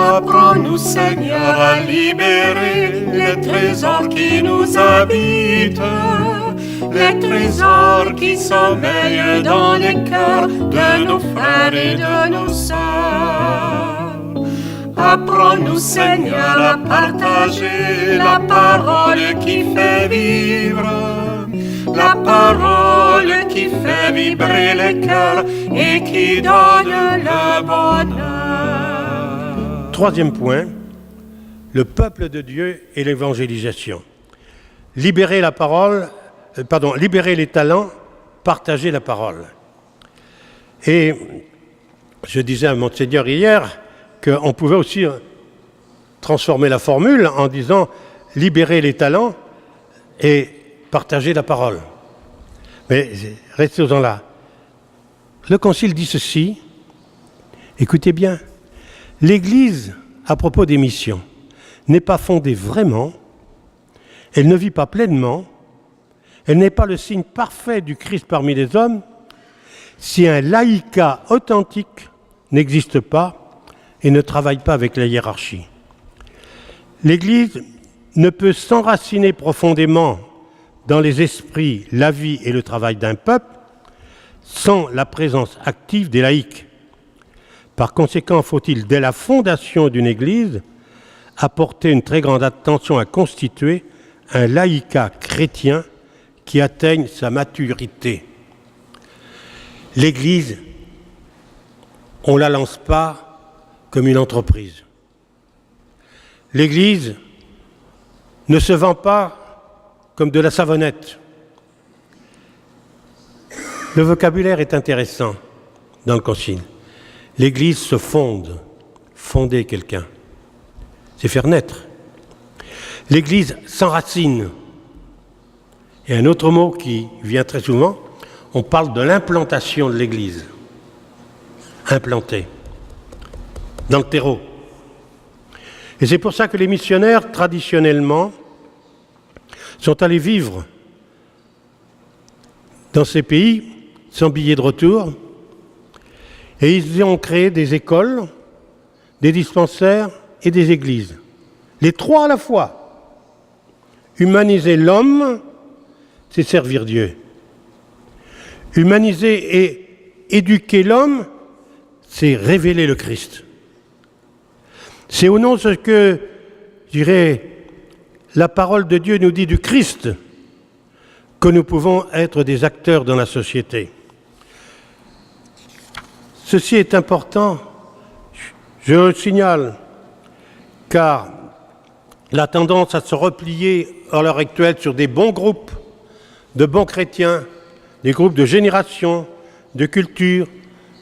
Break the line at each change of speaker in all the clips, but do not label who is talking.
Apprends-nous, Seigneur, à libérer les trésors qui nous habitent, les trésors qui sommeillent dans les cœurs de nos frères et de nos sœurs. Apprends-nous, Seigneur, à partager la parole qui fait vivre, la parole qui fait vibrer les cœurs et qui donne le bonheur.
Troisième point, le peuple de Dieu et l'évangélisation. Libérer la parole, libérer les talents, partager la parole. Et je disais à Monseigneur hier qu'on pouvait aussi transformer la formule en disant libérer les talents et partager la parole. Mais restons là. Le Concile dit ceci, écoutez bien, l'Église, à propos des missions, n'est pas fondée vraiment, elle ne vit pas pleinement, elle n'est pas le signe parfait du Christ parmi les hommes, si un laïcat authentique n'existe pas et ne travaille pas avec la hiérarchie. L'Église ne peut s'enraciner profondément dans les esprits, la vie et le travail d'un peuple sans la présence active des laïcs. Par conséquent, faut-il, dès la fondation d'une Église, apporter une très grande attention à constituer un laïcat chrétien qui atteigne sa maturité. L'Église, on ne la lance pas comme une entreprise. L'Église ne se vend pas comme de la savonnette. Le vocabulaire est intéressant dans le Concile. L'Église se fonde. Fonder quelqu'un, c'est faire naître. L'Église s'enracine. Et un autre mot qui vient très souvent, on parle de l'implantation de l'Église. Implanter. Dans le terreau. Et c'est pour ça que les missionnaires, traditionnellement, sont allés vivre dans ces pays sans billet de retour. Et ils y ont créé des écoles, des dispensaires et des églises. Les trois à la fois. Humaniser l'homme, c'est servir Dieu. Humaniser et éduquer l'homme, c'est révéler le Christ. C'est au nom de ce que, je dirais, la parole de Dieu nous dit du Christ que nous pouvons être des acteurs dans la société. Ceci est important, je le signale, car la tendance à se replier à l'heure actuelle sur des bons groupes, de bons chrétiens, des groupes de génération, de culture,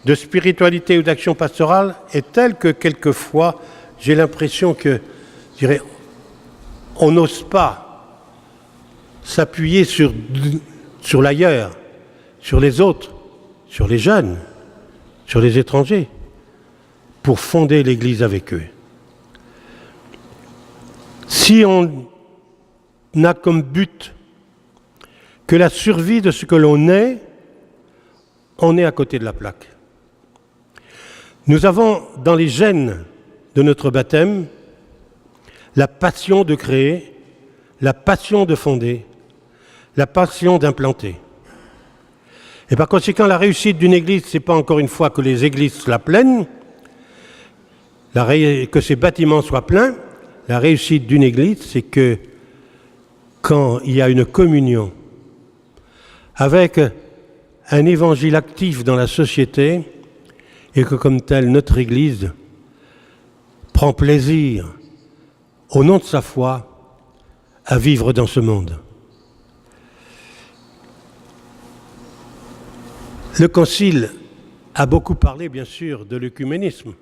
de spiritualité ou d'action pastorale est telle que quelquefois, j'ai l'impression que, je dirais, on n'ose pas s'appuyer sur l'ailleurs, sur les autres, sur les jeunes, sur les étrangers, pour fonder l'Église avec eux. Si on n'a comme but que la survie de ce que l'on est, on est à côté de la plaque. Nous avons dans les gènes de notre baptême la passion de créer, la passion de fonder, la passion d'implanter. Et par conséquent, la réussite d'une église, ce n'est pas encore une fois que les églises soient pleines, que ces bâtiments soient pleins. La réussite d'une église, c'est que quand il y a une communion avec un évangile actif dans la société, et que comme tel, notre église prend plaisir, au nom de sa foi, à vivre dans ce monde. Le Concile a beaucoup parlé, bien sûr, de l'œcuménisme.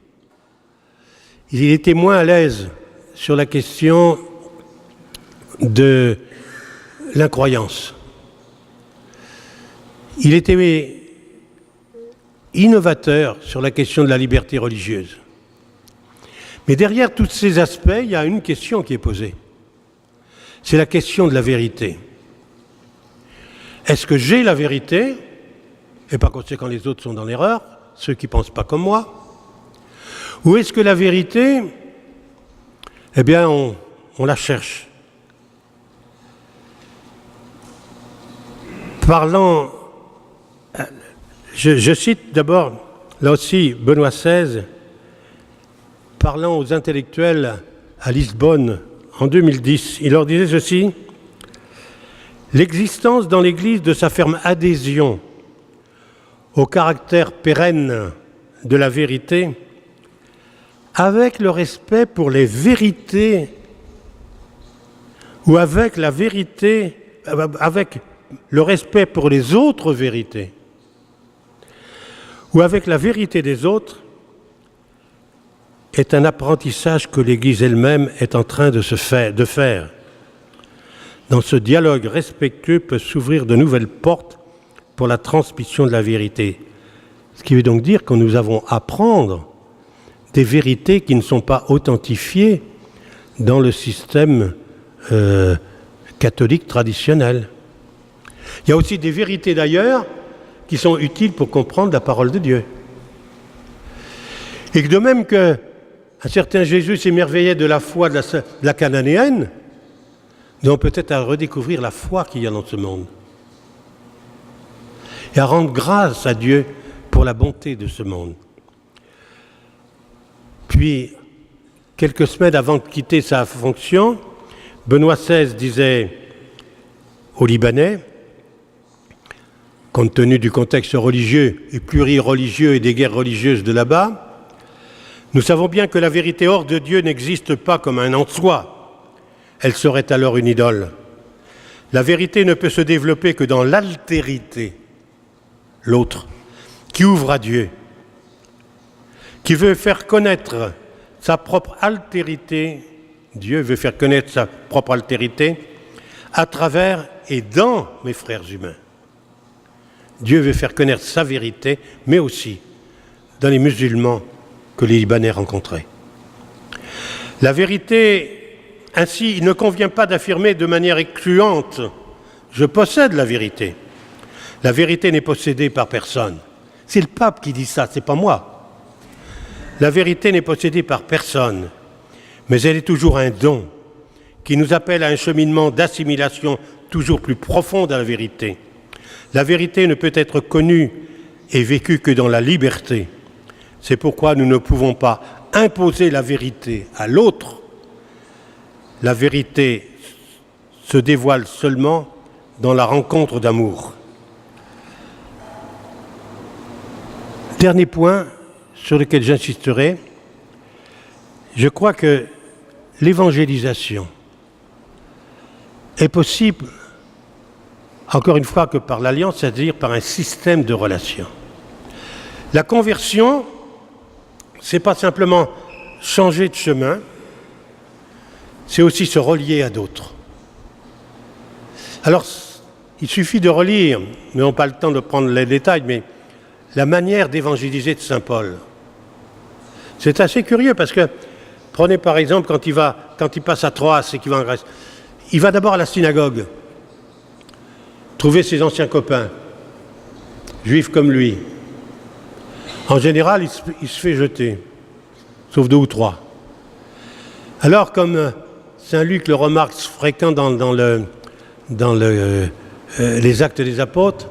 Il était moins à l'aise sur la question de l'incroyance. Il était innovateur sur la question de la liberté religieuse. Mais derrière tous ces aspects, il y a une question qui est posée. C'est la question de la vérité. Est-ce que j'ai la vérité ? Et par conséquent, les autres sont dans l'erreur, ceux qui ne pensent pas comme moi. Ou est-ce que la vérité, eh bien, on la cherche. Parlant, je cite d'abord, là aussi, Benoît XVI, parlant aux intellectuels à Lisbonne en 2010, il leur disait ceci: l'existence dans l'Église de sa ferme adhésion au caractère pérenne de la vérité, avec le respect pour les vérités, ou avec la vérité, avec le respect pour les autres vérités, ou avec la vérité des autres, est un apprentissage que l'Église elle-même est en train de faire. Dans ce dialogue respectueux peut s'ouvrir de nouvelles portes pour la transmission de la vérité. Ce qui veut donc dire que nous avons à apprendre des vérités qui ne sont pas authentifiées dans le système catholique traditionnel. Il y a aussi des vérités d'ailleurs qui sont utiles pour comprendre la parole de Dieu. Et que de même qu'un certain Jésus s'émerveillait de la foi de la cananéenne, nous avons peut-être à redécouvrir la foi qu'il y a dans ce monde. Et à rendre grâce à Dieu pour la bonté de ce monde. Puis, quelques semaines avant de quitter sa fonction, Benoît XVI disait aux Libanais, compte tenu du contexte religieux et plurireligieux et des guerres religieuses de là-bas, nous savons bien que la vérité hors de Dieu n'existe pas comme un en soi. Elle serait alors une idole. La vérité ne peut se développer que dans l'altérité, l'autre, qui ouvre à Dieu, qui veut faire connaître sa propre altérité. Dieu veut faire connaître sa propre altérité à travers et dans mes frères humains. Dieu veut faire connaître sa vérité, mais aussi dans les musulmans que les Libanais rencontraient. La vérité, ainsi, il ne convient pas d'affirmer de manière excluante « je possède la vérité ». La vérité n'est possédée par personne. C'est le pape qui dit ça, c'est pas moi. La vérité n'est possédée par personne, mais elle est toujours un don qui nous appelle à un cheminement d'assimilation toujours plus profond à la vérité. La vérité ne peut être connue et vécue que dans la liberté. C'est pourquoi nous ne pouvons pas imposer la vérité à l'autre. La vérité se dévoile seulement dans la rencontre d'amour. Dernier point sur lequel j'insisterai, je crois que l'évangélisation est possible, encore une fois, que par l'alliance, c'est-à-dire par un système de relations. La conversion, ce n'est pas simplement changer de chemin, c'est aussi se relier à d'autres. Alors, il suffit de relire, nous n'avons pas le temps de prendre les détails, mais la manière d'évangéliser de saint Paul. C'est assez curieux parce que, prenez par exemple quand il passe à Troas et qu'il va en Grèce, il va d'abord à la synagogue, trouver ses anciens copains, juifs comme lui. En général, il se fait jeter, sauf 2 ou 3. Alors, comme saint Luc le remarque fréquent dans les Actes des Apôtres,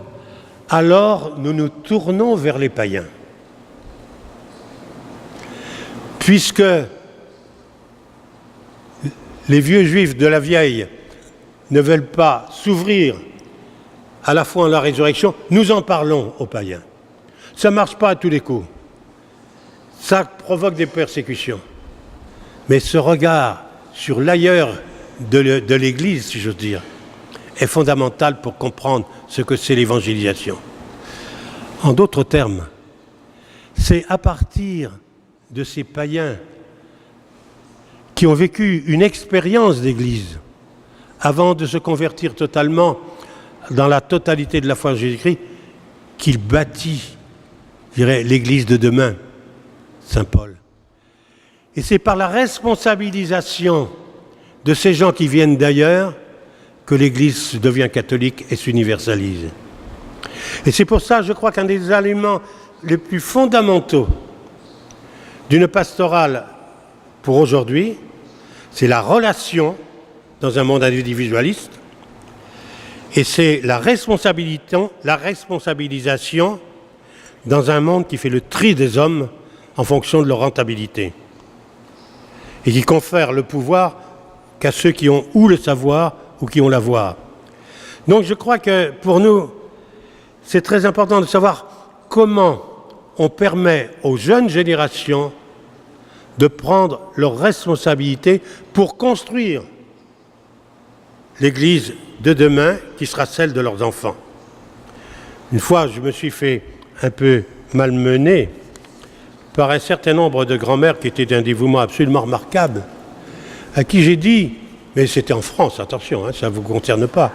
alors nous nous tournons vers les païens. Puisque les vieux juifs de la vieille ne veulent pas s'ouvrir à la foi en la résurrection, nous en parlons aux païens. Ça ne marche pas à tous les coups. Ça provoque des persécutions. Mais ce regard sur l'ailleurs de l'Église, si j'ose dire, est fondamental pour comprendre ce que c'est l'évangélisation. En d'autres termes, c'est à partir de ces païens qui ont vécu une expérience d'Église avant de se convertir totalement dans la totalité de la foi en Jésus-Christ qu'il bâtit, je dirais, l'Église de demain, saint Paul. Et c'est par la responsabilisation de ces gens qui viennent d'ailleurs que l'Église devient catholique et s'universalise. Et c'est pour ça, je crois, qu'un des éléments les plus fondamentaux d'une pastorale pour aujourd'hui, c'est la relation dans un monde individualiste, et c'est la responsabilisation dans un monde qui fait le tri des hommes en fonction de leur rentabilité, et qui confère le pouvoir qu'à ceux qui ont ou le savoir ou qui ont l'avoir. Donc je crois que pour nous, c'est très important de savoir comment on permet aux jeunes générations de prendre leurs responsabilités pour construire l'Église de demain qui sera celle de leurs enfants. Une fois, je me suis fait un peu malmener par un certain nombre de grands-mères qui étaient d'un dévouement absolument remarquable, à qui j'ai dit, mais c'était en France, attention, ça ne vous concerne pas,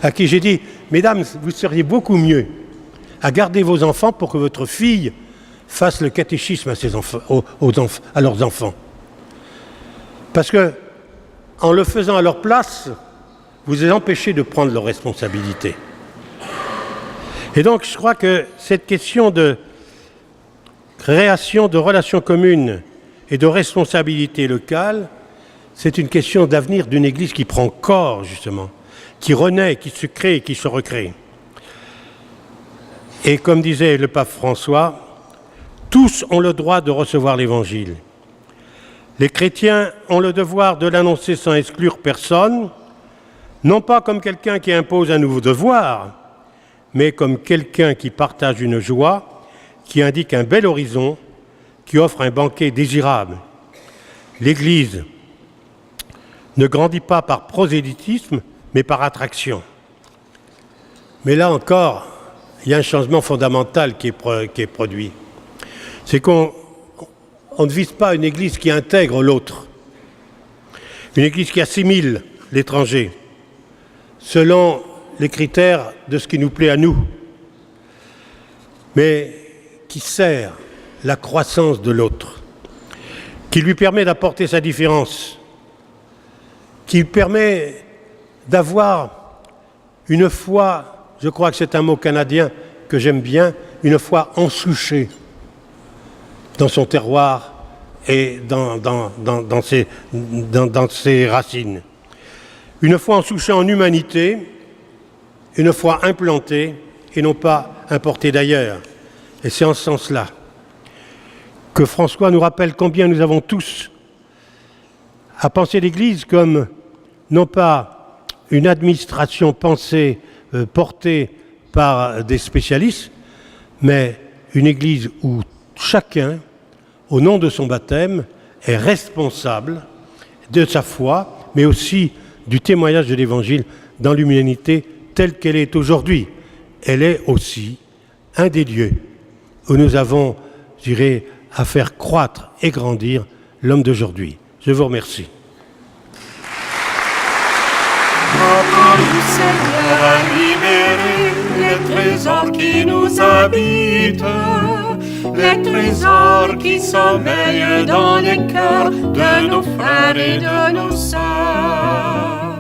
à qui j'ai dit, mesdames, vous seriez beaucoup mieux à garder vos enfants pour que votre fille fasse le catéchisme à, ses enfants, à leurs enfants. Parce que, en le faisant à leur place, vous les empêchez de prendre leurs responsabilités. Et donc, je crois que cette question de création de relations communes et de responsabilité locale, c'est une question d'avenir d'une Église qui prend corps, justement, qui renaît, qui se crée, qui se recrée. Et comme disait le pape François, tous ont le droit de recevoir l'Évangile. Les chrétiens ont le devoir de l'annoncer sans exclure personne, non pas comme quelqu'un qui impose un nouveau devoir, mais comme quelqu'un qui partage une joie, qui indique un bel horizon, qui offre un banquet désirable. L'Église ne grandit pas par prosélytisme, mais par attraction. Mais là encore, il y a un changement fondamental qui est produit. C'est qu'on ne vise pas une Église qui intègre l'autre, une Église qui assimile l'étranger, selon les critères de ce qui nous plaît à nous, mais qui sert la croissance de l'autre, qui lui permet d'apporter sa différence, qui lui permet d'avoir une foi, je crois que c'est un mot canadien que j'aime bien, une foi ensouchée dans son terroir et dans ses racines. Une foi ensouchée en humanité, une foi implantée et non pas importée d'ailleurs. Et c'est en ce sens-là que François nous rappelle combien nous avons tous à penser l'Église comme non pas une administration pensée, portée par des spécialistes, mais une Église où chacun, au nom de son baptême, est responsable de sa foi, mais aussi du témoignage de l'Évangile dans l'humanité telle qu'elle est aujourd'hui. Elle est aussi un des lieux où nous avons, je dirais, à faire croître et grandir l'homme d'aujourd'hui. Je vous remercie.
Apprends-nous, Seigneur, à libérer les trésors qui nous habitent, les trésors qui sommeillent dans les cœurs de nos frères et de nos sœurs.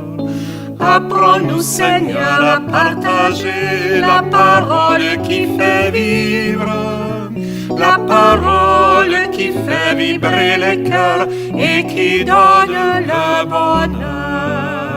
Apprends-nous, Seigneur, à partager la parole qui fait vivre, la parole qui fait vibrer les cœurs et qui donne le bonheur.